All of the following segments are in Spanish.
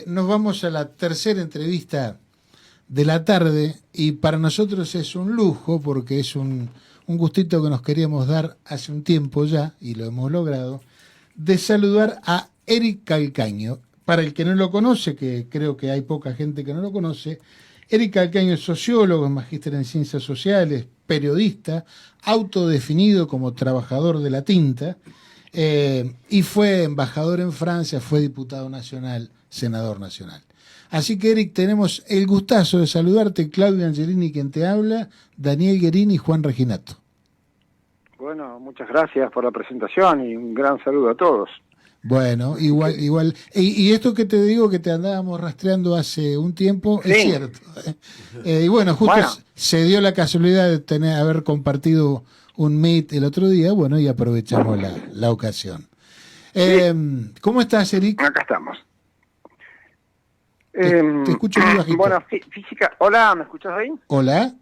Nos vamos a la tercera entrevista de la tarde y para nosotros es un lujo porque es un gustito que nos queríamos dar hace un tiempo ya, y lo hemos logrado, de saludar a Eric Calcaño. Para el que no lo conoce, que creo que hay poca gente que no lo conoce, Eric Calcaño es sociólogo, es magíster en ciencias sociales, periodista, autodefinido como trabajador de la tinta, y fue embajador en Francia, fue diputado nacional, senador nacional. Así que, Eric, tenemos el gustazo de saludarte. Claudio Angelini quien te habla, Daniel Guerini y Juan Reginato. Bueno, muchas gracias por la presentación y un gran saludo a todos. Bueno, igual. Y esto que te digo que te andábamos rastreando hace un tiempo, sí, es cierto. Y bueno, justo se dio la casualidad de haber compartido un Meet el otro día, bueno, y aprovechamos la ocasión. ¿Cómo estás, Eric? Acá estamos. Te escucho muy bajito. Bueno, física. Hola, ¿me escuchás ahí? Hola.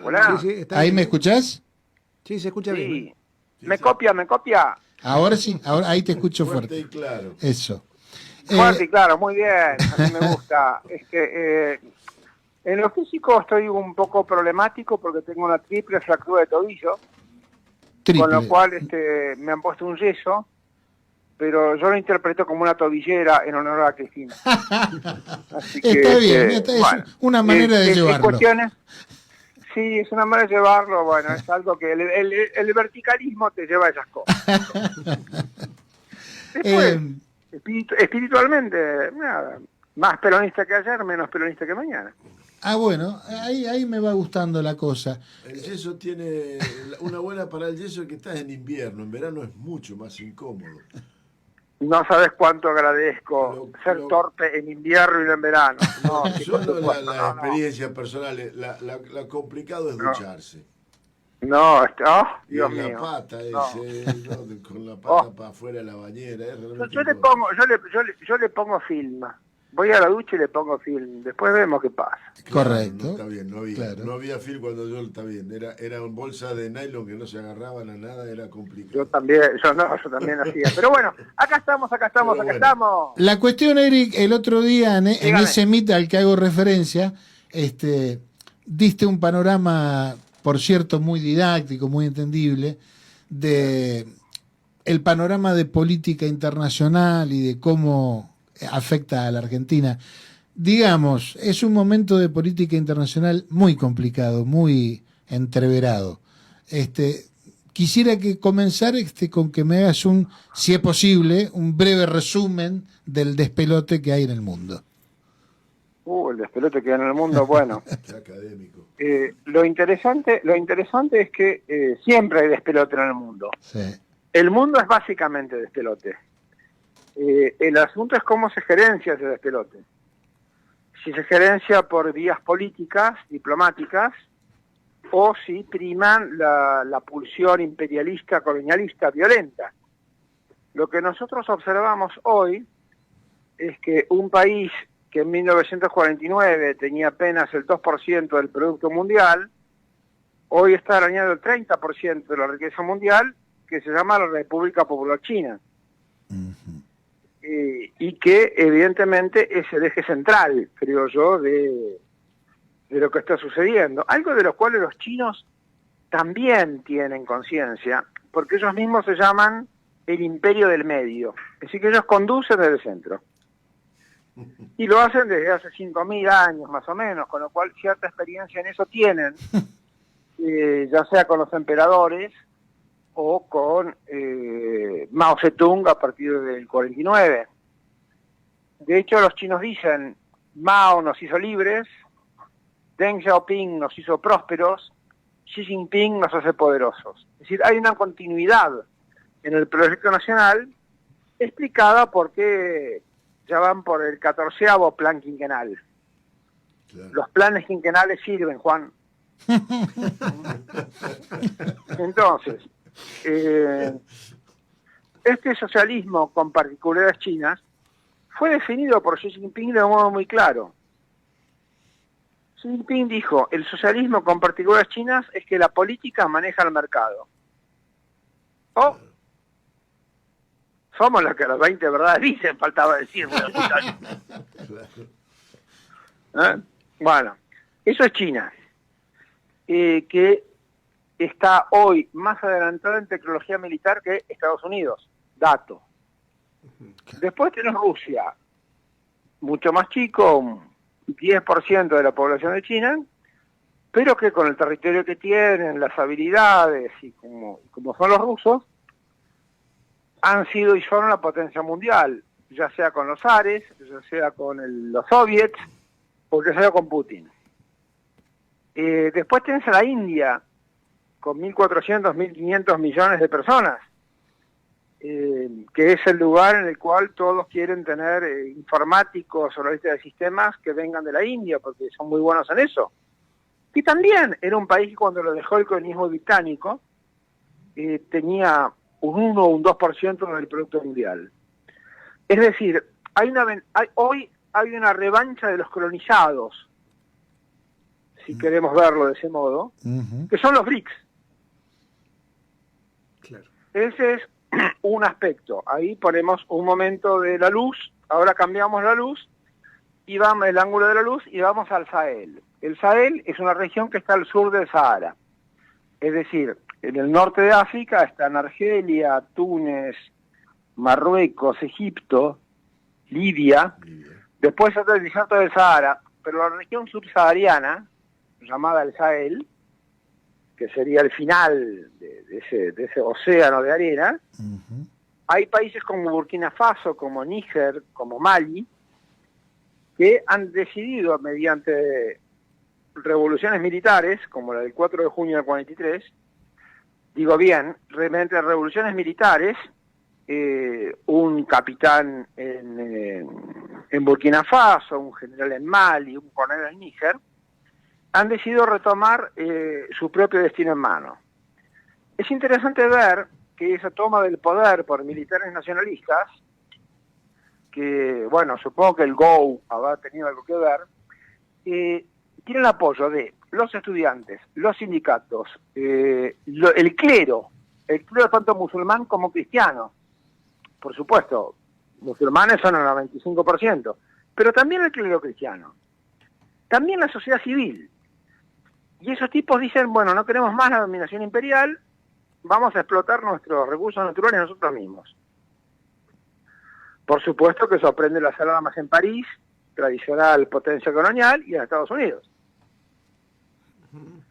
Hola. Sí, está ¿Ahí bien. me escuchás? Sí, se escucha bien. Sí, me copia. Ahora sí, ahora ahí te escucho fuerte. Y claro. Eso. Fuerte y claro, muy bien, a mí me gusta. En lo físico estoy un poco problemático porque tengo una triple fractura de tobillo, con lo cual me han puesto un yeso, pero yo lo interpreto como una tobillera en honor a Cristina. Así que, está bien, es una manera de llevarlo. Sí, es una manera de llevarlo, bueno, es algo que el verticalismo te lleva a esas cosas. Después, espiritualmente, nada, más peronista que ayer, menos peronista que mañana. Ah, bueno, ahí me va gustando la cosa. El yeso tiene una buena para el yeso, que estás en invierno, en verano es mucho más incómodo. No sabes cuánto agradezco ser torpe en invierno y no en verano. No, Solo la experiencia personal, la complicado es ducharse. No, Dios mío. La pata con la pata para afuera de la bañera. Yo le pongo film. Voy a la ducha y le pongo film. Después vemos qué pasa. Claro, correcto. No, está bien, no había film cuando yo, está bien. Era una bolsa de nylon que no se agarraban a nada, era complicado. Yo también hacía. Pero bueno, acá estamos. La cuestión, Eric, el otro día en ese Meet al que hago referencia, diste un panorama, por cierto, muy didáctico, muy entendible, de el panorama de política internacional y de cómo afecta a la Argentina. Digamos, es un momento de política internacional muy complicado, muy entreverado. Quisiera que comenzar con que me hagas si es posible, un breve resumen del despelote que hay en el mundo. El despelote que hay en el mundo, bueno. Es académico. Lo interesante es que siempre hay despelote en el mundo. Sí. El mundo es básicamente despelote. El asunto es cómo se gerencia ese despelote. Si se gerencia por vías políticas, diplomáticas, o si priman la pulsión imperialista, colonialista, violenta. Lo que nosotros observamos hoy es que un país que en 1949 tenía apenas el 2% del Producto Mundial, hoy está arañando el 30% de la riqueza mundial, que se llama la República Popular China. Uh-huh. Y que evidentemente es el eje central, creo yo, de lo que está sucediendo. Algo de lo cual los chinos también tienen conciencia, porque ellos mismos se llaman el imperio del medio. Es decir, que ellos conducen desde el centro. Y lo hacen desde hace 5.000 años más o menos, con lo cual cierta experiencia en eso tienen, ya sea con los emperadores o con Mao Zedong a partir del 49. De hecho, los chinos dicen, Mao nos hizo libres, Deng Xiaoping nos hizo prósperos, Xi Jinping nos hace poderosos. Es decir, hay una continuidad en el proyecto nacional explicada porque ya van por el 14º plan quinquenal. Claro. Los planes quinquenales sirven, Juan. Entonces, este socialismo con particularidades chinas fue definido por Xi Jinping de un modo muy claro. Xi Jinping dijo, el socialismo con particularidades chinas es que la política maneja el mercado. O somos los que las 20 verdades dicen, faltaba decirlo. Bueno, eso es China, que está hoy más adelantada en tecnología militar que Estados Unidos, dato. Después tenemos Rusia, mucho más chico, 10% de la población de China, pero que con el territorio que tienen, las habilidades y como son los rusos, han sido y son una potencia mundial, ya sea con los Ares, ya sea con los soviets, o ya sea con Putin. Después tenés a la India, con 1.400, 1.500 millones de personas, que es el lugar en el cual todos quieren tener informáticos o analistas de sistemas que vengan de la India, porque son muy buenos en eso. Y también era un país que cuando lo dejó el colonialismo británico, tenía un 1 o un 2% del Producto Mundial. Es decir, hoy hay una revancha de los colonizados, si queremos verlo de ese modo, que son los BRICS. Claro. Ese es un aspecto. Ahí ponemos un momento de la luz, ahora cambiamos la luz, y vamos el ángulo de la luz y vamos al Sahel. El Sahel es una región que está al sur del Sahara. Es decir, en el norte de África están Argelia, Túnez, Marruecos, Egipto, Libia. Después está el desierto del Sahara, pero la región subsahariana, llamada el Sahel, que sería el final de ese océano de arena, hay países como Burkina Faso, como Níger, como Mali, que han decidido mediante revoluciones militares, como la del 4 de junio del 43, digo bien, mediante revoluciones militares, un capitán en Burkina Faso, un general en Mali, un coronel en Níger, han decidido retomar su propio destino en mano. Es interesante ver que esa toma del poder por militares nacionalistas, que, bueno, supongo que el GO habrá tenido algo que ver, tiene el apoyo de los estudiantes, los sindicatos, el clero tanto musulmán como cristiano. Por supuesto, musulmanes son el 95%, pero también el clero cristiano. También la sociedad civil. Y esos tipos dicen, bueno, no queremos más la dominación imperial, vamos a explotar nuestros recursos naturales nosotros mismos. Por supuesto que sorprende la sala más en París, tradicional potencia colonial, y en Estados Unidos.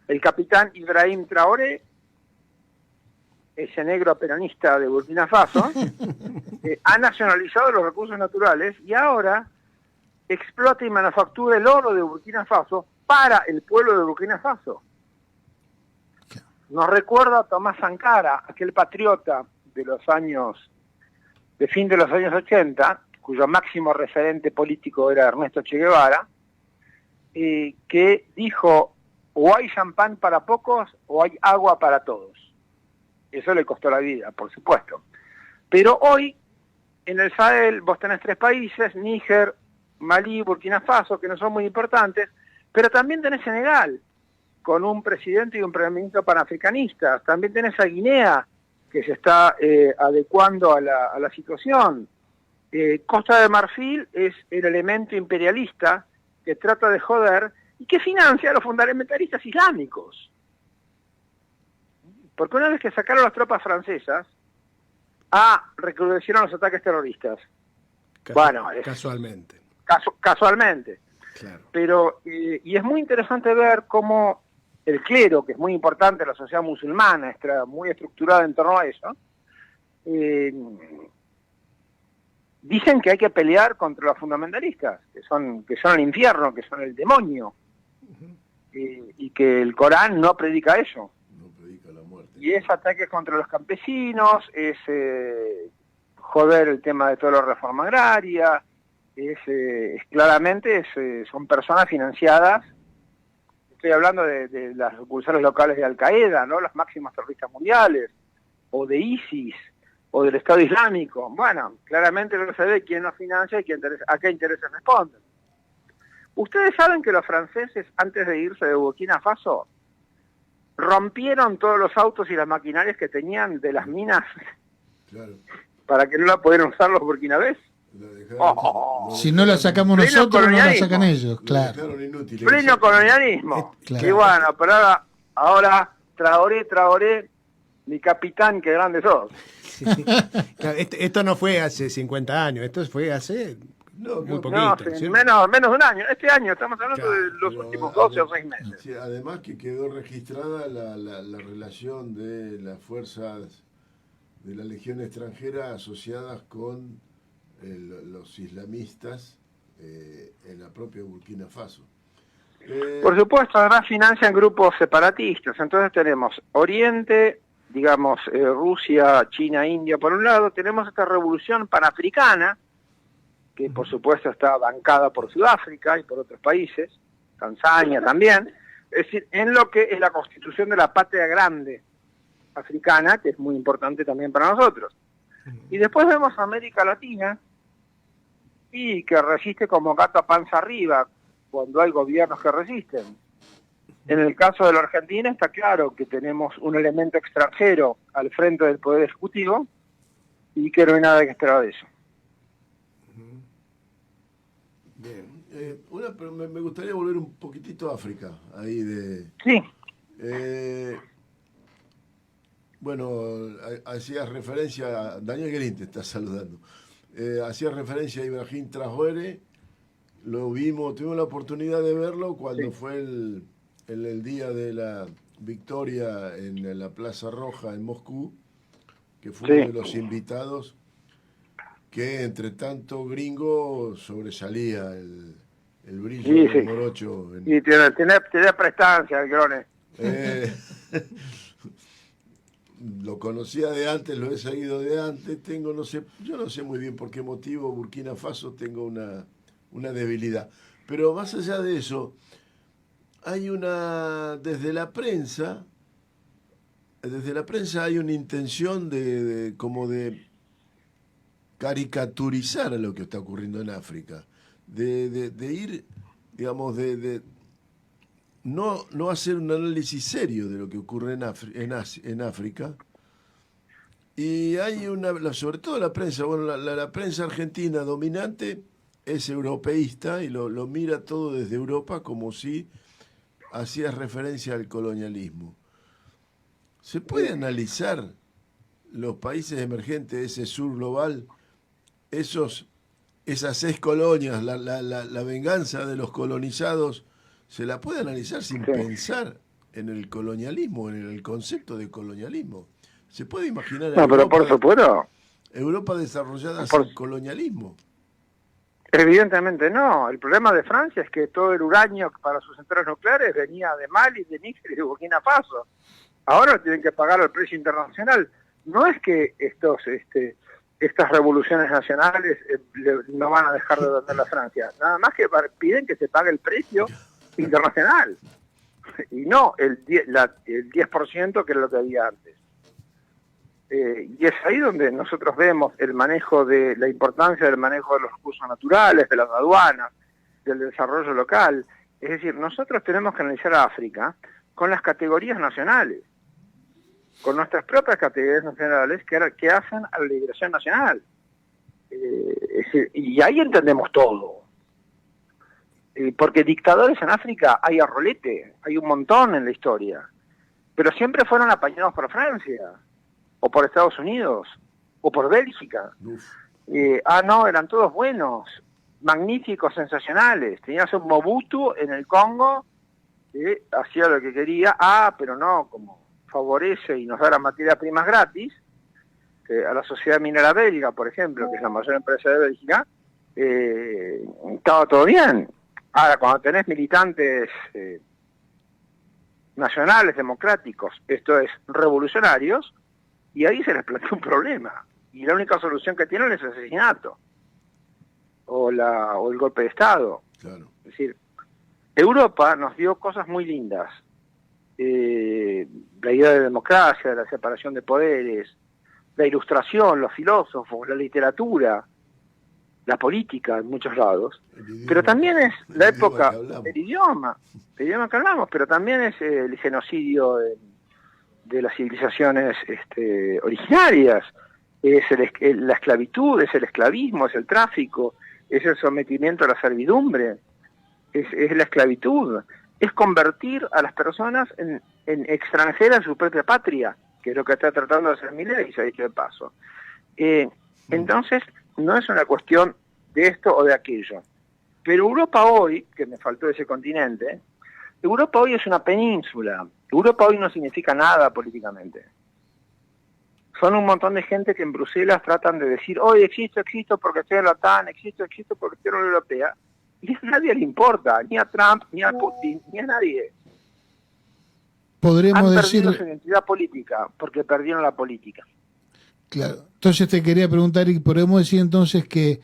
El capitán Ibrahim Traoré, ese negro peronista de Burkina Faso, ha nacionalizado los recursos naturales y ahora explota y manufactura el oro de Burkina Faso para el pueblo de Burkina Faso. Nos recuerda a Tomás Sankara, aquel patriota de fin de los años 80, cuyo máximo referente político era Ernesto Che Guevara, que dijo, o hay champán para pocos o hay agua para todos. Eso le costó la vida, por supuesto. Pero hoy, en el Sahel, vos tenés 3 países, Níger, Malí, Burkina Faso, que no son muy importantes, pero también tenés Senegal, con un presidente y un primer ministro panafricanistas. También tenés a Guinea, que se está adecuando a la situación. Costa de Marfil es el elemento imperialista que trata de joder y que financia a los fundamentalistas islámicos. Porque una vez que sacaron las tropas francesas, recrudecieron los ataques terroristas. Casualmente. Casualmente. Claro. Pero, y es muy interesante ver cómo el clero, que es muy importante en la sociedad musulmana, está muy estructurada en torno a eso, dicen que hay que pelear contra los fundamentalistas, que son el infierno, que son el demonio, y que el Corán no predica eso. No predica la muerte. Y es ataques contra los campesinos, es joder el tema de toda la reforma agraria, claramente son personas financiadas. Estoy hablando de las sucursales locales de Al-Qaeda, ¿no? Los máximos terroristas mundiales, o de ISIS, o del Estado Islámico. Bueno, claramente no se ve quién los financia y a qué intereses responden. Ustedes saben que los franceses, antes de irse de Burkina Faso, rompieron todos los autos y las maquinarias que tenían de las minas, claro, para que no la pudieran usar los burkinabés. Si no la sacamos nosotros, no la sacan ellos, claro. Pleno colonialismo. Claro. Y bueno, pero ahora Traoré, mi capitán, qué grande sos. Sí. Claro, esto no fue hace 50 años, esto fue hace muy poquito. No, sí, menos de un año. Este año, estamos hablando de los últimos 12 o 6 meses. Sí, además que quedó registrada la relación de las fuerzas de la Legión extranjera asociadas con los islamistas en la propia Burkina Faso. Por supuesto, además financian grupos separatistas. Entonces tenemos Oriente, digamos, Rusia, China, India por un lado. Tenemos esta revolución panafricana, que por supuesto está bancada por Sudáfrica y por otros países, Tanzania también. Es decir, en lo que es la constitución de la patria grande africana, que es muy importante también para nosotros. Y después vemos América Latina, y que resiste como gato a panza arriba cuando hay gobiernos que resisten. En el caso de la Argentina está claro que tenemos un elemento extranjero al frente del Poder Ejecutivo y que no hay nada que esperar de eso. Bien. Pero me gustaría volver un poquitito a África, ahí de... Sí. Bueno, hacías referencia a Daniel Guerín, te está saludando. Hacías referencia a Ibrahim Traoré, lo vimos, tuvimos la oportunidad de verlo cuando fue el día de la victoria en la Plaza Roja en Moscú, que fue uno de los invitados, que entre tanto gringo sobresalía el brillo del morocho. Y tiene prestancia el Grone. Lo conocía de antes, lo he seguido de antes, yo no sé muy bien por qué motivo Burkina Faso tengo una debilidad. Pero más allá de eso, hay desde la prensa hay una intención de caricaturizar lo que está ocurriendo en África, de ir, digamos, no hacer un análisis serio de lo que ocurre en África. Y hay sobre todo la prensa, bueno, la prensa argentina dominante es europeísta y lo mira todo desde Europa como si hacías referencia al colonialismo. ¿Se puede analizar los países emergentes, ese sur global, esas 6 colonias, la venganza de los colonizados? ¿Se la puede analizar sin pensar en el colonialismo, en el concepto de colonialismo? ¿Se puede imaginar pero por supuesto. Europa desarrollada sin colonialismo? Evidentemente no. El problema de Francia es que todo el uranio para sus centrales nucleares venía de Mali, de Níger y de Burkina Faso. Ahora tienen que pagar al precio internacional. No es que estas revoluciones nacionales no van a dejar de vender a Francia. Nada más que piden que se pague el precio internacional y no el 10% que es lo que había antes. Y es ahí donde nosotros vemos la importancia del manejo de los recursos naturales, de las aduanas, del desarrollo local. Es decir, nosotros tenemos que analizar a África con las categorías nacionales, con nuestras propias categorías nacionales que hacen a la liberación nacional. Y ahí entendemos todo. Porque dictadores en África hay a rolete, hay un montón en la historia, pero siempre fueron apañados por Francia, o por Estados Unidos, o por Bélgica. No, eran todos buenos, magníficos, sensacionales. Tenías un Mobutu en el Congo, que hacía lo que quería, pero no, como favorece y nos da las materias primas gratis, a la sociedad minera belga, por ejemplo, que es la mayor empresa de Bélgica, estaba todo bien. Ahora, cuando tenés militantes nacionales, democráticos, esto es, revolucionarios, y ahí se les plantea un problema. Y la única solución que tienen es el asesinato o el golpe de Estado. Claro. Es decir, Europa nos dio cosas muy lindas. La idea de democracia, de la separación de poderes, la ilustración, los filósofos, la literatura, la política en muchos lados, pero también es la época, el idioma que hablamos, pero también es el genocidio de las civilizaciones originarias, es la esclavitud, es el esclavismo, es el tráfico, es el sometimiento a la servidumbre, es la esclavitud, es convertir a las personas en extranjeras en su propia patria, que es lo que está tratando de hacer Milei, se ha dicho de paso. Entonces, no es una cuestión de esto o de aquello. Pero Europa hoy, que me faltó ese continente, Europa hoy es una península. Europa hoy no significa nada políticamente. Son un montón de gente que en Bruselas tratan de decir, hoy existo porque estoy en la OTAN, existo porque estoy en la Unión Europea. Y a nadie le importa, ni a Trump, ni a Putin, ni a nadie. Podríamos Han decir... perdido su identidad política porque perdieron la política. Claro. Entonces te quería preguntar, y podemos decir entonces que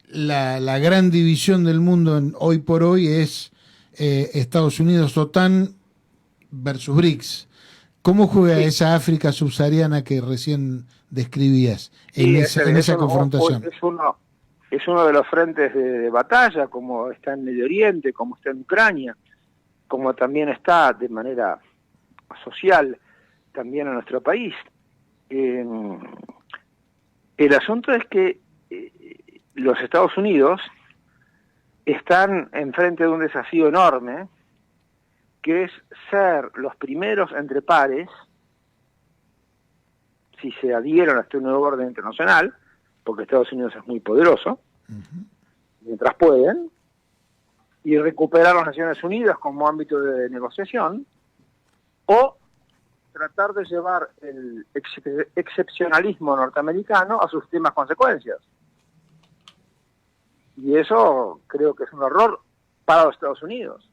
la gran división del mundo hoy por hoy es Estados Unidos, OTAN versus BRICS. ¿Cómo juega esa África subsahariana que recién describías en esa confrontación? Es uno de los frentes de batalla, como está en Medio Oriente, como está en Ucrania, como también está de manera social también en nuestro país. El asunto es que los Estados Unidos están enfrente de un desafío enorme, que es ser los primeros entre pares, si se adhieron a este nuevo orden internacional, porque Estados Unidos es muy poderoso, mientras pueden, y recuperar las Naciones Unidas como ámbito de negociación, o tratar de llevar el excepcionalismo norteamericano a sus últimas consecuencias. Y eso creo que es un error para los Estados Unidos.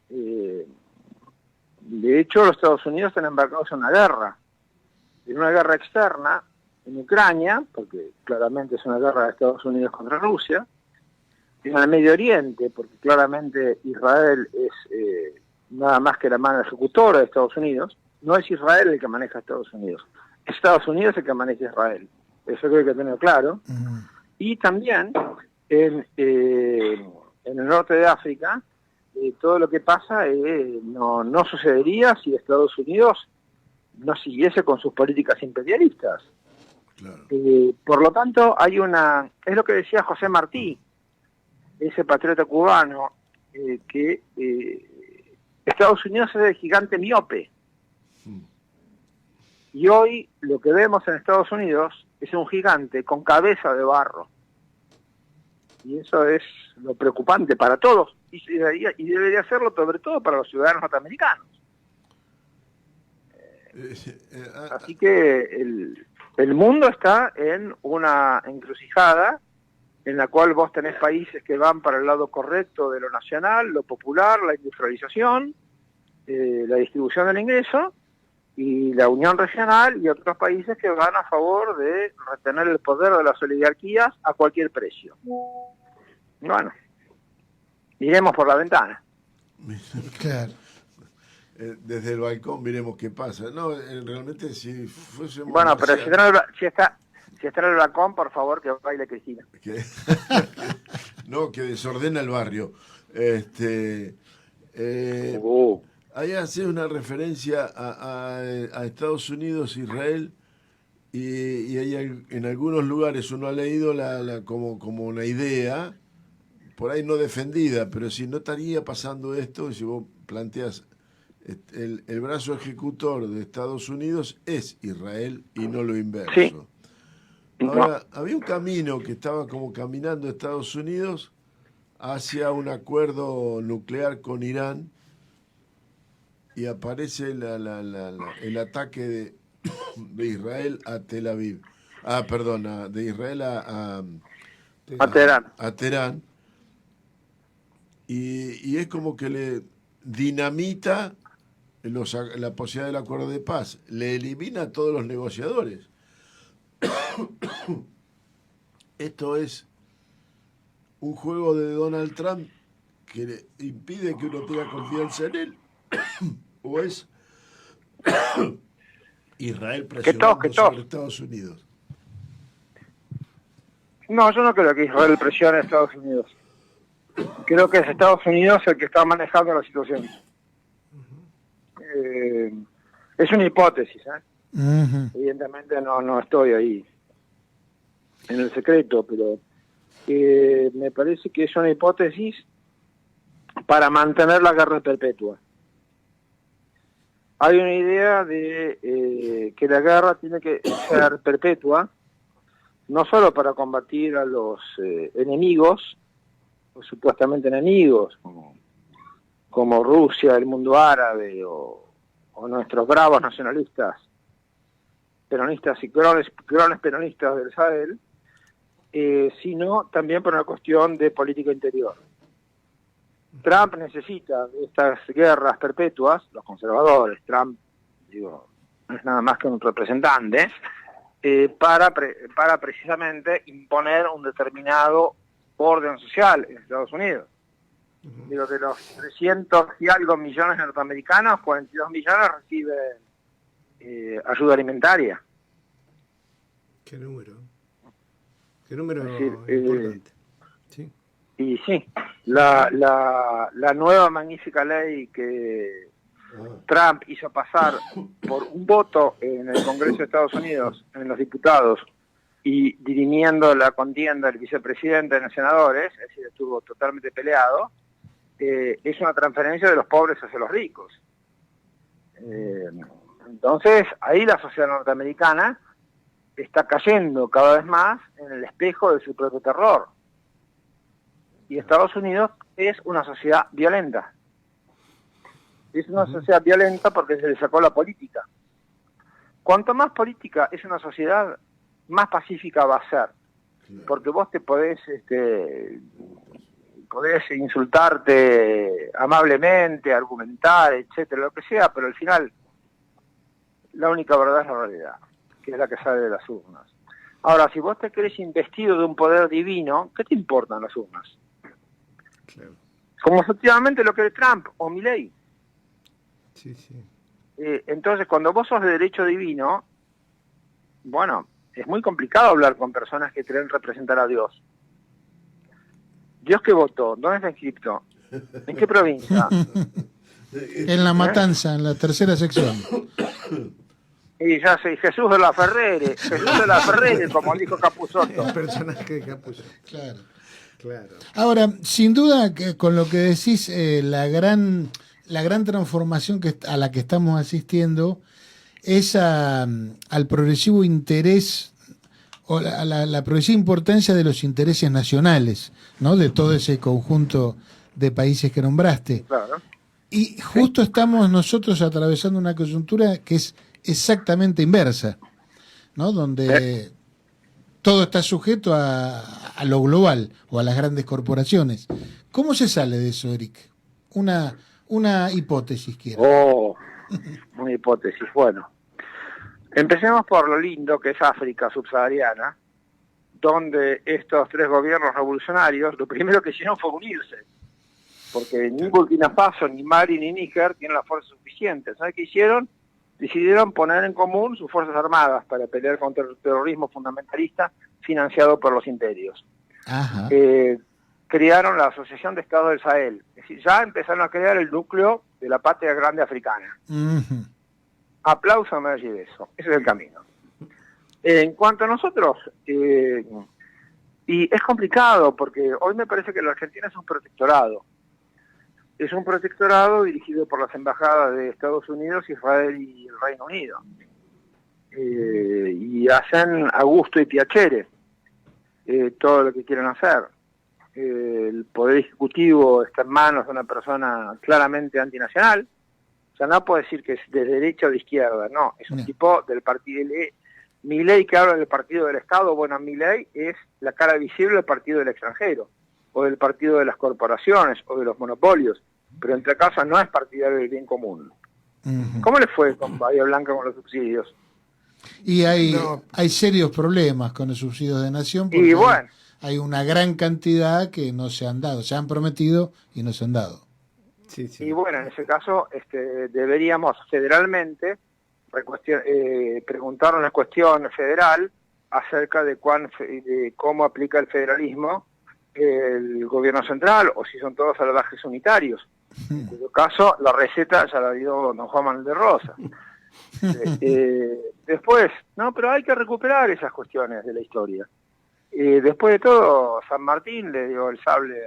De hecho, los Estados Unidos están embarcados en una guerra externa en Ucrania, porque claramente es una guerra de Estados Unidos contra Rusia, en el Medio Oriente, porque claramente Israel es nada más que la mano ejecutora de Estados Unidos. No es Israel el que maneja a Estados Unidos, es Estados Unidos el que maneja a Israel. Eso creo que tenerlo claro. Y también en el norte de África, todo lo que pasa no sucedería si Estados Unidos no siguiese con sus políticas imperialistas. Claro. Por lo tanto, es lo que decía José Martí, ese patriota cubano, que Estados Unidos es el gigante miope. Y hoy lo que vemos en Estados Unidos es un gigante con cabeza de barro. Y eso es lo preocupante para todos, y debería serlo sobre todo para los ciudadanos norteamericanos. Así que el mundo está en una encrucijada en la cual vos tenés países que van para el lado correcto de lo nacional, lo popular, la industrialización, la distribución del ingreso, y la unión regional, y otros países que van a favor de retener el poder de las oligarquías a cualquier precio. Bueno, miremos por la ventana. Claro. Desde el balcón miremos qué pasa. No, realmente si fuésemos... Bueno, pero si está en el balcón, por favor, que baile Cristina. No, que desordena el barrio. Ahí hace una referencia a Estados Unidos, Israel, y hay, en algunos lugares uno ha leído como una idea, por ahí no defendida, pero si no estaría pasando esto, si vos planteas el brazo ejecutor de Estados Unidos es Israel y no lo inverso. Sí. Ahora, había un camino que estaba como caminando Estados Unidos hacia un acuerdo nuclear con Irán, y aparece el ataque de Israel a Tel Aviv. De Israel a Teherán. A Teherán. Y es como que le dinamita la posibilidad del acuerdo de paz. Le elimina a todos los negociadores. Esto es un juego de Donald Trump que le impide que uno tenga confianza en él. ¿O es Israel presionando sobre Estados Unidos? No, yo no creo que Israel presione a Estados Unidos. Creo que es Estados Unidos el que está manejando la situación. Es una hipótesis, Ujú. Evidentemente no estoy ahí en el secreto, pero me parece que es una hipótesis para mantener la guerra perpetua. Hay una idea de que la guerra tiene que ser perpetua, no solo para combatir a los enemigos, o supuestamente enemigos, como Rusia, el mundo árabe, o nuestros bravos nacionalistas, peronistas y clones peronistas del Sahel, sino también por una cuestión de política interior. Trump necesita estas guerras perpetuas, los conservadores, Trump, digo, no es nada más que un representante, para precisamente imponer un determinado orden social en Estados Unidos. Digo, de los 300 y algo millones de norteamericanos, 42 millones reciben ayuda alimentaria. ¿Qué número? ¿Qué número Es decir, importante? Sí. Y sí, la nueva magnífica ley que Trump hizo pasar por un voto en el Congreso de Estados Unidos, en los diputados, y dirimiendo la contienda del vicepresidente en los senadores, es decir, estuvo totalmente peleado, es una transferencia de los pobres hacia los ricos. Entonces, ahí la sociedad norteamericana está cayendo cada vez más en el espejo de su propio terror. Y Estados Unidos es una sociedad violenta. Es una sociedad violenta porque se le sacó la política. Cuanto más política es una sociedad, más pacífica va a ser. Porque vos te podés insultarte amablemente, argumentar, etcétera, lo que sea, pero al final la única verdad es la realidad, que es la que sale de las urnas. Ahora, si vos te crees investido de un poder divino, ¿qué te importan las urnas? Claro. Como efectivamente lo que es Trump o Milei. Sí, sí. Entonces, cuando vos sos de derecho divino, bueno, es muy complicado hablar con personas que creen representar a Dios. ¿Dios qué votó? ¿Dónde está inscripto? ¿En qué provincia? En La Matanza, en la tercera sección. Y ya sé, Jesús de la Ferrere, como dijo Capusotto. El personaje de Capullo. Claro. Claro. Ahora, sin duda, que con lo que decís, la gran transformación a la que estamos asistiendo es al progresivo interés o la progresiva importancia de los intereses nacionales, ¿no? De todo ese conjunto de países que nombraste. Claro. Y justo estamos nosotros atravesando una coyuntura que es exactamente inversa, ¿no? Donde todo está sujeto a lo global o a las grandes corporaciones. ¿Cómo se sale de eso, Eric? Una hipótesis, quiero. Oh, una hipótesis. Bueno, empecemos por lo lindo que es África subsahariana, donde estos tres gobiernos revolucionarios, lo primero que hicieron fue unirse, porque ni Burkina Faso, ni Mali, ni Níger tienen la fuerza suficiente. ¿Sabes qué hicieron? Decidieron poner en común sus fuerzas armadas para pelear contra el terrorismo fundamentalista financiado por los imperios. Ajá. Crearon la Asociación de Estados del Sahel. Es decir, ya empezaron a crear el núcleo de la patria grande africana. Uh-huh. Aplauso a Mercy de eso. Ese es el camino. En cuanto a nosotros, y es complicado porque hoy me parece que la Argentina es un protectorado. Es un protectorado dirigido por las embajadas de Estados Unidos, Israel y el Reino Unido. Y hacen a gusto y piacere todo lo que quieren hacer. El poder ejecutivo está en manos de una persona claramente antinacional. O sea, no puedo decir que es de derecha o de izquierda, no. Es un tipo del partido. Milei, que habla del partido del Estado, bueno, Milei es la cara visible del partido del extranjero, o del partido de las corporaciones, o de los monopolios. Pero entre casos no es partidario del bien común. Uh-huh. ¿Cómo le fue con Bahía Blanca con los subsidios? Y hay serios problemas con los subsidios de nación porque bueno, hay una gran cantidad que no se han dado, se han prometido y no se han dado. Sí, sí. Y bueno, en ese caso deberíamos federalmente preguntar una cuestión federal acerca de cómo aplica el federalismo el gobierno central, o si son todos salvajes unitarios. En todo caso, la receta ya la dio don Juan Manuel de Rosas. Después, no, pero hay que recuperar esas cuestiones de la historia. Después de todo, San Martín le dio el sable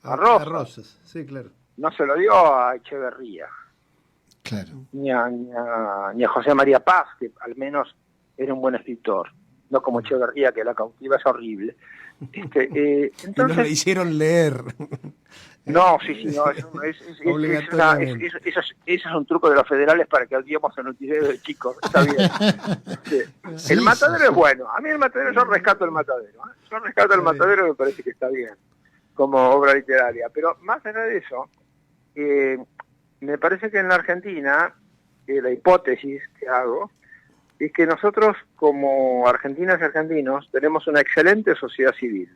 a Rosas. A Rosas, sí, claro. No se lo dio a Echeverría, Claro. ni a José María Paz, que al menos era un buen escritor, no como Echeverría, que la cautiva es horrible. Y nos le hicieron leer. No, sí, no, Obligatoriamente. eso es un truco de los federales para que odiemos el noticiero de chicos, está bien. Sí, El Matadero sí. es bueno, a mí el Matadero, yo rescato el Matadero, yo rescato el Matadero, me parece que está bien, como obra literaria, pero más allá de eso, me parece que en la Argentina, la hipótesis que hago, es que nosotros como argentinas y argentinos tenemos una excelente sociedad civil.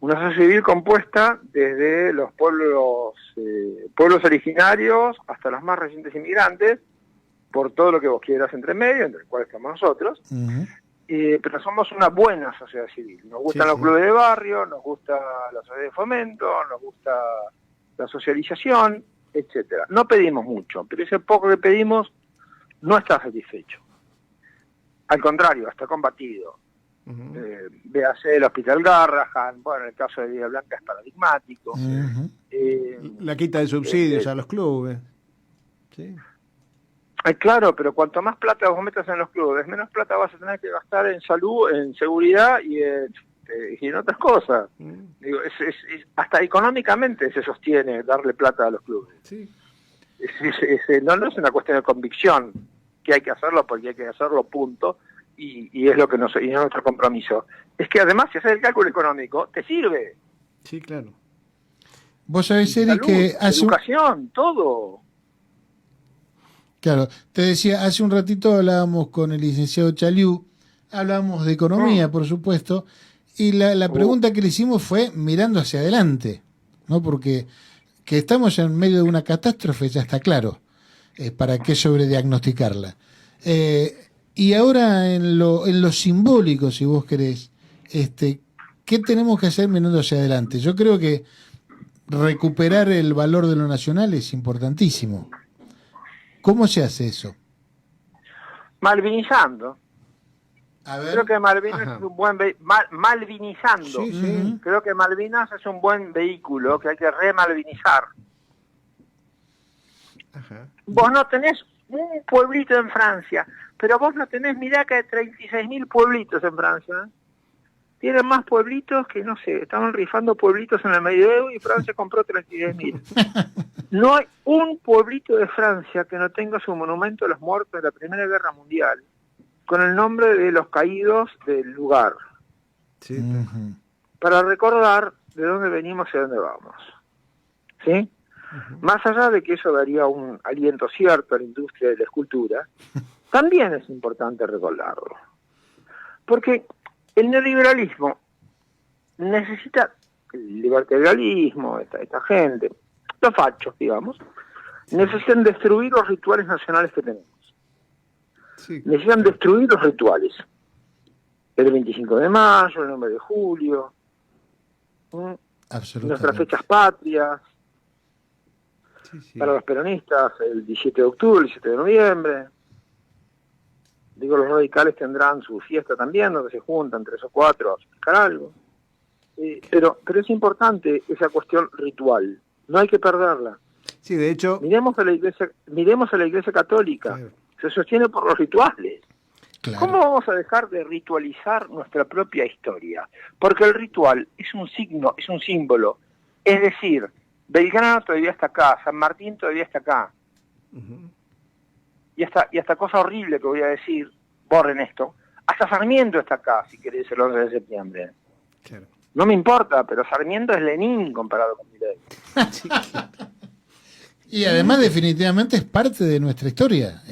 Una sociedad civil compuesta desde los pueblos originarios hasta los más recientes inmigrantes, por todo lo que vos quieras entre medio, entre el cual estamos nosotros, Ujú. pero somos una buena sociedad civil. Nos gustan Sí, los sí. clubes de barrio, nos gusta la sociedad de fomento, nos gusta la socialización, etcétera. No pedimos mucho, pero ese poco que pedimos no está satisfecho. Al contrario, está combatido. Ujú. Véase el Hospital Garrahan, bueno, en el caso de Villa Blanca es paradigmático. Ujú. La quita de subsidios a los clubes. Sí. Claro, pero cuanto más plata vos metas en los clubes, menos plata vas a tener que gastar en salud, en seguridad y en otras cosas. Digo, hasta económicamente se sostiene darle plata a los clubes. Sí. No es una cuestión de convicción, que hay que hacerlo porque hay que hacerlo, punto, y es lo que y es nuestro compromiso. Es que además, si haces el cálculo económico, te sirve. Sí, claro. Vos sabés, Eric, Salud, que educación, todo. Claro, te decía, hace un ratito hablábamos con el licenciado Chaliú, hablábamos de economía, por supuesto, y la pregunta que le hicimos fue mirando hacia adelante, ¿no? Porque que estamos en medio de una catástrofe ya está claro, para qué sobrediagnosticarla. Y ahora en lo simbólico, si vos querés, ¿qué tenemos que hacer mirando hacia adelante? Yo creo que recuperar el valor de lo nacional es importantísimo. ¿Cómo se hace eso? Malvinizando. A ver. Creo que Malvinas Ajá. es un buen malvinizando. Sí, sí. Ujú. Creo que Malvinas es un buen vehículo que hay que remalvinizar. Ajá. Vos no tenés un pueblito en Francia, pero vos no tenés, mirá que hay 36.000 pueblitos en Francia. ¿Eh? Tienen más pueblitos que, no sé, estaban rifando pueblitos en el medioevo y Francia compró 36.000. No hay un pueblito de Francia que no tenga su monumento a los muertos de la Primera Guerra Mundial, con el nombre de los caídos del lugar, Sí. Ujú. para recordar de dónde venimos y a dónde vamos. ¿Sí? Más allá de que eso daría un aliento cierto a la industria de la escultura, también es importante recordarlo. Porque el neoliberalismo necesita, el libertarianismo, esta gente, los fachos, digamos, necesitan destruir los rituales nacionales que tenemos. Sí. Necesitan destruir los rituales. El 25 de mayo, el 9 de julio, Absolutamente. nuestras fechas patrias, Sí, sí. para los peronistas, el 17 de octubre, el 17 de noviembre. Digo, los radicales tendrán su fiesta también, donde se juntan 3 o 4 a explicar algo. Pero es importante esa cuestión ritual. No hay que perderla. Sí, de hecho, Miremos a la Iglesia Católica. Claro. Se sostiene por los rituales. Claro. ¿Cómo vamos a dejar de ritualizar nuestra propia historia? Porque el ritual es un signo, es un símbolo. Es decir, Belgrano todavía está acá, San Martín todavía está acá. ujú, Y hasta cosa horrible que voy a decir, borren esto, hasta Sarmiento está acá, si querés, el 11 de septiembre. claro. No me importa, pero Sarmiento es Lenin comparado con Milei. Sí, claro. Y además definitivamente es parte de nuestra historia.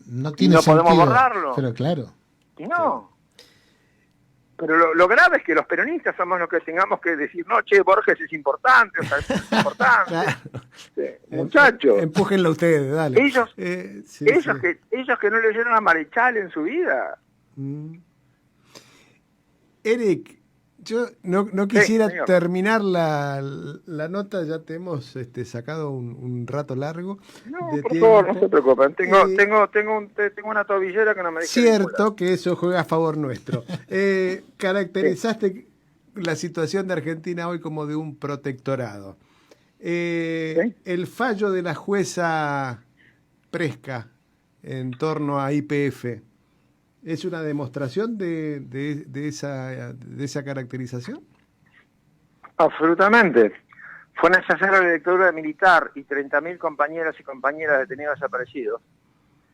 No tiene no podemos sentido. borrarlo. Pero claro. Y no. Pero lo grave es que los peronistas somos los que tengamos que decir, no, che, Borges es importante, o sea, es importante. Claro. Sí, muchachos, Empújenlo ustedes, dale. Ellos- Sí, ellos, sí. ellos que no leyeron a Marechal en su vida. Mm. Eric, Yo no quisiera señor. terminar la nota, ya te hemos sacado un rato largo No, de por tiempo. favor, no se preocupen. Tengo Eh, una tobillera que no me deja Cierto que eso juega a favor nuestro. Caracterizaste la situación de Argentina hoy como de un protectorado. ¿Sí? El fallo de la jueza Presca en torno a YPF, ¿es una demostración de esa caracterización? Absolutamente. Fue necesaria la dictadura militar y 30.000 compañeras y compañeras detenidos desaparecidos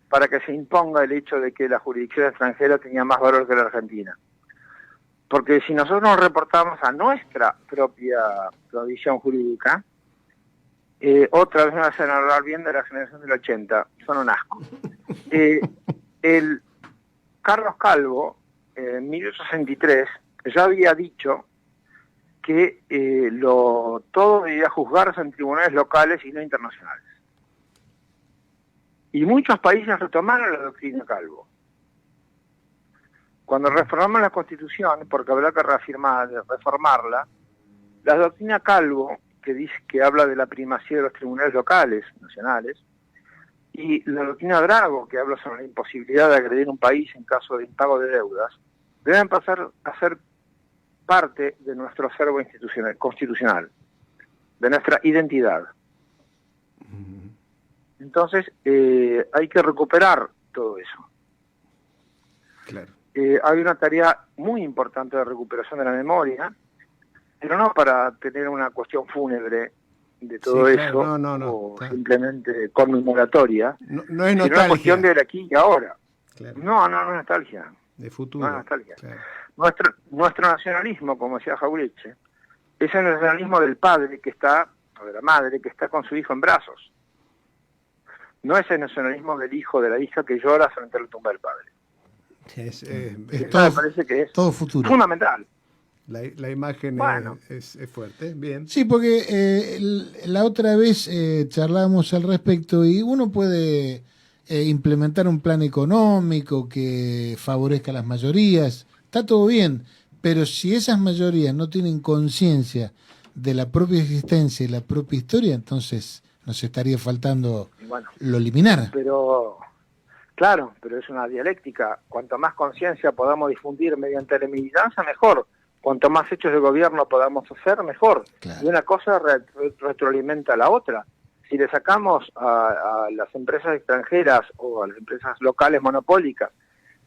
para que se imponga el hecho de que la jurisdicción extranjera tenía más valor que la Argentina. Porque si nosotros nos reportamos a nuestra propia tradición jurídica, otra vez me hacen hablar bien de la generación del 80, son un asco. El Carlos Calvo, en 1863, ya había dicho que todo debía juzgarse en tribunales locales y no internacionales. Y muchos países retomaron la doctrina Calvo. Cuando reformamos la Constitución, porque habrá que reformarla, la doctrina Calvo, que dice que habla de la primacía de los tribunales locales, nacionales, y la doctrina Drago, que habla sobre la imposibilidad de agredir un país en caso de impago de deudas, deben pasar a ser parte de nuestro acervo constitucional, de nuestra identidad. Entonces, hay que recuperar todo eso. Claro. Hay una tarea muy importante de recuperación de la memoria, pero no para tener una cuestión fúnebre de todo Sí, eso, claro. No, o está. simplemente conmemoratoria, No es sino una nostalgia. cuestión del aquí y ahora. Claro. No es nostalgia. De futuro. No es nostalgia. Claro. Nuestro nacionalismo, como decía Jauretche, es el nacionalismo del padre que está, o de la madre, que está con su hijo en brazos. No es el nacionalismo del hijo o de la hija que llora frente a la tumba del padre. Es Eso me parece que es todo futuro. fundamental. La imagen Bueno. es fuerte. Bien. Sí, porque la otra vez charlábamos al respecto y uno puede implementar un plan económico que favorezca a las mayorías, está todo bien, pero si esas mayorías no tienen conciencia de la propia existencia y la propia historia, entonces nos estaría faltando Bueno, lo eliminar. pero claro, pero es una dialéctica. Cuanto más conciencia podamos difundir mediante la militancia, mejor. Cuanto más hechos de gobierno podamos hacer, mejor. Claro. Y una cosa retroalimenta a la otra. Si le sacamos a las empresas extranjeras o a las empresas locales monopólicas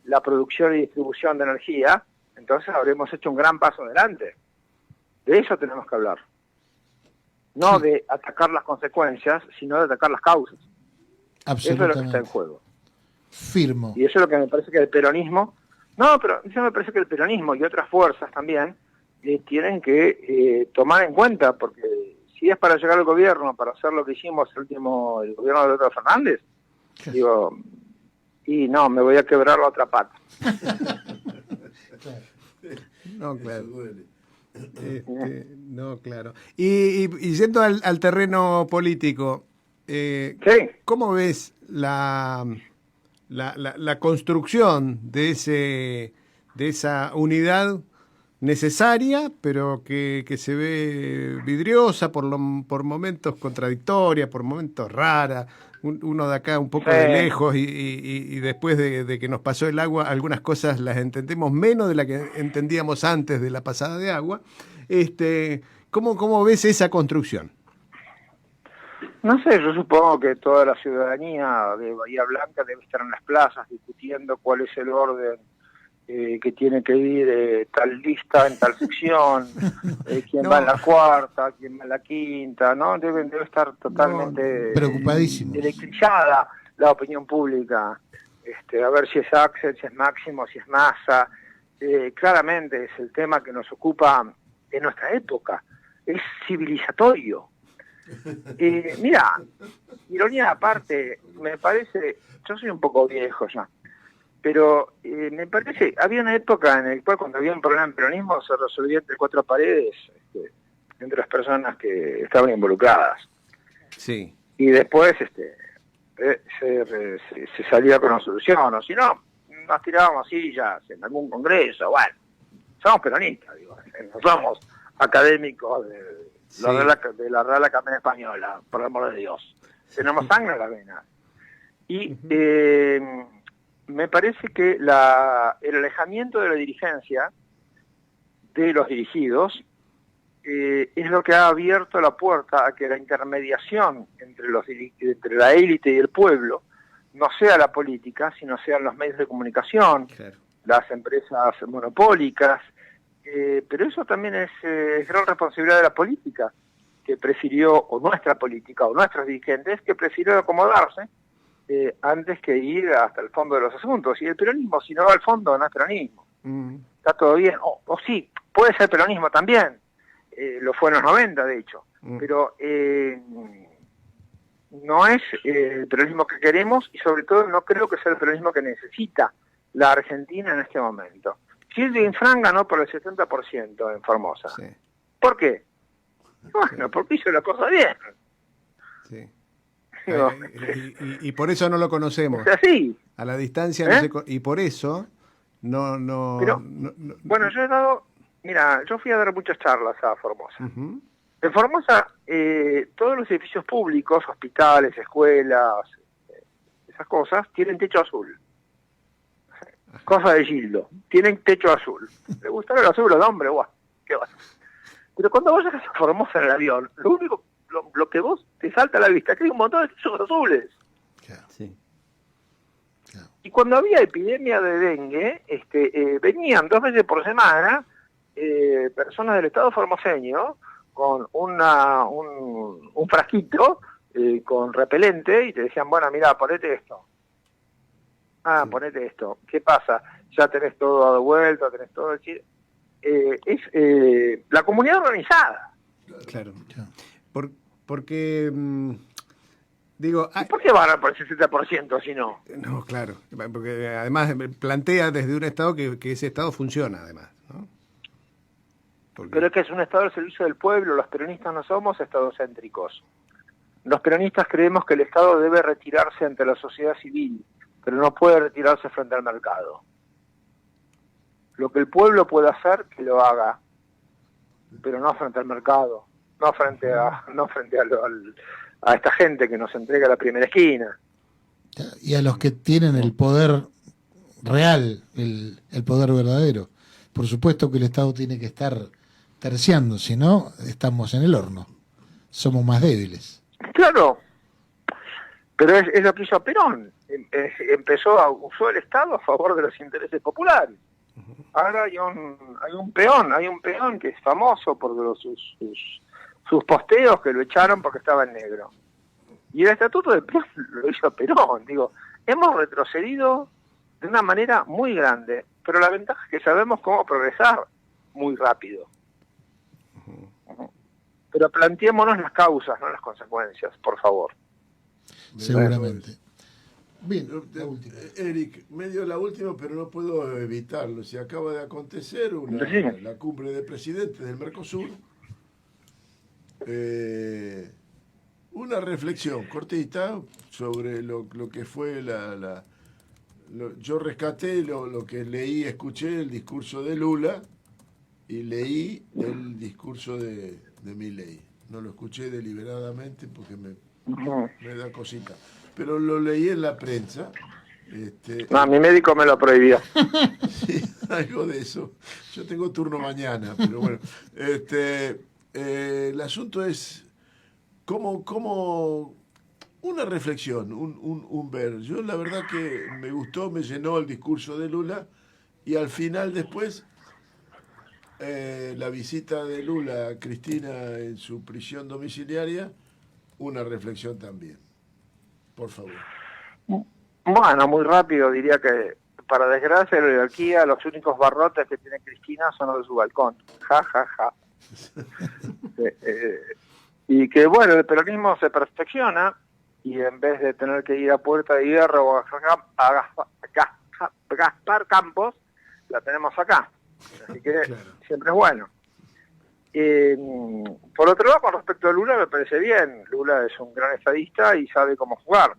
la producción y distribución de energía, entonces habremos hecho un gran paso adelante. De eso tenemos que hablar. No Sí. de atacar las consecuencias, sino de atacar las causas. Eso es lo que está en Absolutamente. juego. Firmo. Y eso es lo que me parece que el peronismo, no, pero eso me parece que el peronismo y otras fuerzas también tienen que tomar en cuenta, porque si es para llegar al gobierno, para hacer lo que hicimos el gobierno de Alberto Fernández, digo, y no, me voy a quebrar la otra pata. No, claro. Eso duele. No, claro. Y yendo al terreno político, Sí. ¿cómo ves la construcción de esa unidad necesaria, pero que se ve vidriosa, por momentos contradictoria, por momentos rara? Uno de acá un poco Sí. de lejos y después de que nos pasó el agua, algunas cosas las entendemos menos de la que entendíamos antes de la pasada de agua. ¿Cómo ves esa construcción? No sé, yo supongo que toda la ciudadanía de Bahía Blanca debe estar en las plazas discutiendo cuál es el orden que tiene que ir tal lista en tal sección, quién No. va en la cuarta, quién va en la quinta, ¿no? Debe estar totalmente Preocupadísimos. electrizada la opinión pública, a ver si es Axel, si es Máximo, si es Massa. Claramente es el tema que nos ocupa en nuestra época, es civilizatorio. Mira, ironía aparte, me parece, yo soy un poco viejo ya, pero me parece, había una época en la cual cuando había un problema en peronismo se resolvía entre cuatro paredes, entre las personas que estaban involucradas. Sí. Y después se salía con una solución, o si no, nos tirábamos sillas en algún congreso, bueno. somos peronistas, digo, no somos académicos Sí. de la Real Academia Española, por el amor de Dios. Tenemos sangre en las venas. Y me parece que el alejamiento de la dirigencia, de los dirigidos, es lo que ha abierto la puerta a que la intermediación entre la élite y el pueblo no sea la política, sino sean los medios de comunicación, Claro. las empresas monopólicas, pero eso también es gran responsabilidad de la política, que prefirió, o nuestra política, o nuestros dirigentes, que prefirió acomodarse antes que ir hasta el fondo de los asuntos. Y el peronismo, si no va al fondo, no es peronismo. Está todo bien, o sí, puede ser peronismo también, lo fue en los 90 de hecho, pero no es el peronismo que queremos, y sobre todo no creo que sea el peronismo que necesita la Argentina en este momento. Gildo Infran ganó por el 70% en Formosa. Sí, ¿Por qué? Bueno, porque hizo la cosa bien. sí. Digo, Y por eso no lo conocemos. es así. A la distancia no se y por eso no Pero, bueno, yo fui a dar muchas charlas a Formosa. Ujú. En Formosa, todos los edificios públicos, hospitales, escuelas, esas cosas, tienen techo azul. Cosa de Gildo. Tienen techo azul. ¿Le gustaron el azul a los hombres? Guau, qué va. Pero cuando vos llegas a Formosa en el avión, lo único, lo que vos te salta a la vista es que hay un montón de techos azules. Claro, Sí. claro. Y cuando había epidemia de dengue, venían 2 veces por semana personas del Estado formoseño con un frasquito con repelente y te decían, bueno, mira, ponete esto. Ah, Sí. ponete esto. ¿Qué pasa? Ya tenés todo dado vuelta, tenés todo el chile. Es la comunidad organizada. Claro. Claro. Porque digo, ¿Y por qué van a por el 60% si no? no, claro, porque además plantea desde un Estado que ese Estado funciona, además, ¿no? Porque- Pero es que es un Estado al servicio del pueblo. Los peronistas no somos estadocéntricos. Los peronistas creemos que el Estado debe retirarse ante la sociedad civil, pero no puede retirarse frente al mercado. Lo que el pueblo puede hacer, que lo haga, pero no frente al mercado, no frente a esta gente que nos entrega la primera esquina. Y a los que tienen el poder real, el poder verdadero. Por supuesto que el Estado tiene que estar terciando, si no, estamos en el horno. Somos más débiles. Claro, pero es lo que hizo Perón. Usó el Estado a favor de los intereses populares. Ahora hay un peón que es famoso por sus posteos que lo echaron porque estaba en negro. Y el estatuto de Perón lo hizo Perón. Digo, hemos retrocedido de una manera muy grande, pero la ventaja es que sabemos cómo progresar muy rápido. Pero planteémonos las causas, no las consecuencias, por favor. Seguramente. Bien, la última. Eric, medio la última, pero no puedo evitarlo. Se acaba de acontecer Decime. la cumbre de presidentes del Mercosur. Una reflexión cortita sobre lo que fue yo rescaté lo que leí, escuché el discurso de Lula y leí el discurso de Milei. No lo escuché deliberadamente porque me da cosita. Pero lo leí en la prensa. No, mi médico me lo prohibió. Sí, algo de eso. Yo tengo turno mañana, pero bueno. El asunto es cómo una reflexión, un ver. Yo la verdad que me gustó, me llenó el discurso de Lula y al final después la visita de Lula a Cristina en su prisión domiciliaria, una reflexión también. Por favor. Bueno, muy rápido, diría que para desgracia de la oligarquía, los únicos barrotes que tiene Cristina son los de su balcón. Ja, ja, ja. Y que bueno, el peronismo se perfecciona y en vez de tener que ir a Puerta de Hierro o a Gaspar Campos, la tenemos acá. Así que Claro. siempre es bueno. Por otro lado, con respecto a Lula, me parece bien. Lula es un gran estadista y sabe cómo jugar.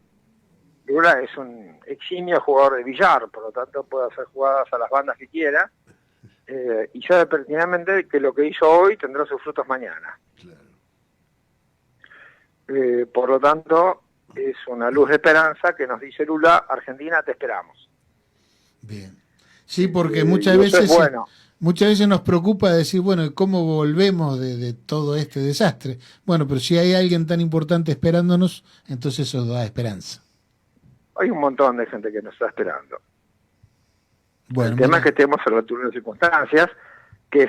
Lula es un eximio jugador de billar, por lo tanto puede hacer jugadas a las bandas que quiera y sabe pertinentemente que lo que hizo hoy tendrá sus frutos mañana. Claro. Por lo tanto, es una luz de esperanza que nos dice Lula: Argentina, te esperamos. Bien. Sí, porque y eso es bueno. muchas veces nos preocupa decir, bueno, ¿y cómo volvemos de todo este desastre? Bueno, pero si hay alguien tan importante esperándonos, entonces eso da esperanza. Hay un montón de gente que nos está esperando. Bueno, el tema mira, es que estemos a la altura de las circunstancias, que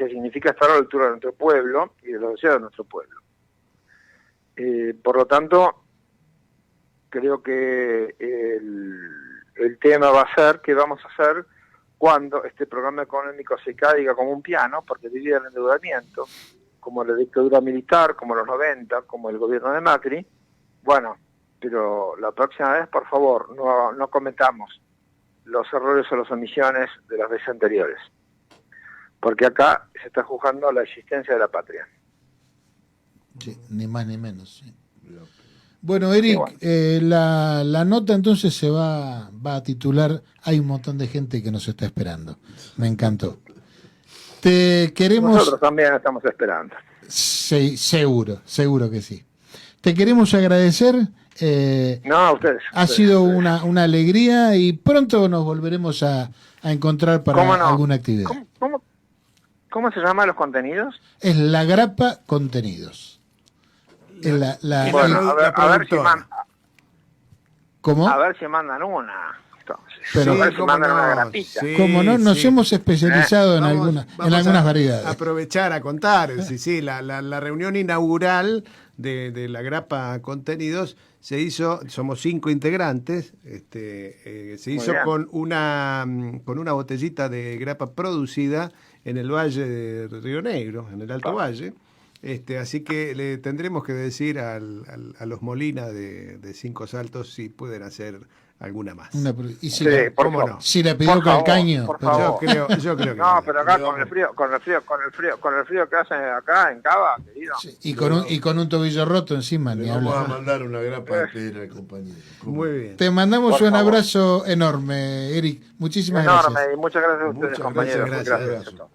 significa estar a la altura de nuestro pueblo y de los deseos de nuestro pueblo. Por lo tanto, creo que el tema va a ser qué vamos a hacer cuando este programa económico se caiga como un piano, porque divide el endeudamiento, como la dictadura militar, como los 90, como el gobierno de Macri. Bueno, pero la próxima vez, por favor, no cometamos los errores o las omisiones de las veces anteriores, porque acá se está juzgando la existencia de la patria. sí, ni más ni menos. Sí. Bueno, Eric, Bueno. La nota entonces se va a titular "Hay un montón de gente que nos está esperando". Me encantó. Te queremos... Nosotros también estamos esperando. Sí, seguro que sí. Te queremos agradecer. No, a ustedes. Ha ustedes, sido ustedes. una alegría y pronto nos volveremos a encontrar para ¿Cómo no? alguna actividad. ¿Cómo se llaman los contenidos? Es La Grapa Contenidos. Es Bueno, a ver si productora. ¿Cómo? a ver si mandan una. Entonces, Pero- a ver si cómo mandan no, una grapita. sí. Como no, nos hemos especializado en, Vamos en algunas a variedades. aprovechar a contar. Sí, la reunión inaugural de la Grapa Contenidos se hizo, somos 5 integrantes, se hizo bien. con una botellita de grapa producida en el Valle de Río Negro, en el Alto Valle. Así que le tendremos que decir a los Molina de Cinco Saltos si pueden hacer alguna más. Y si, Sí, la, por ¿Cómo favor. no? si la pidió Por favor, Calcaño. por pero- favor. Yo creo que No, pero acá Le con el vamos. frío que hacen acá en Cava, querido. Sí, y con un tobillo roto encima, Le ni vamos a hablar. mandar una grapa entera al compañero. ¿Cómo? Muy bien. Te mandamos Por un favor. abrazo enorme, Eric. Muchísimas Enorme, gracias. y muchas gracias a ustedes, Muchas compañeros. gracias, Gracias. abrazo.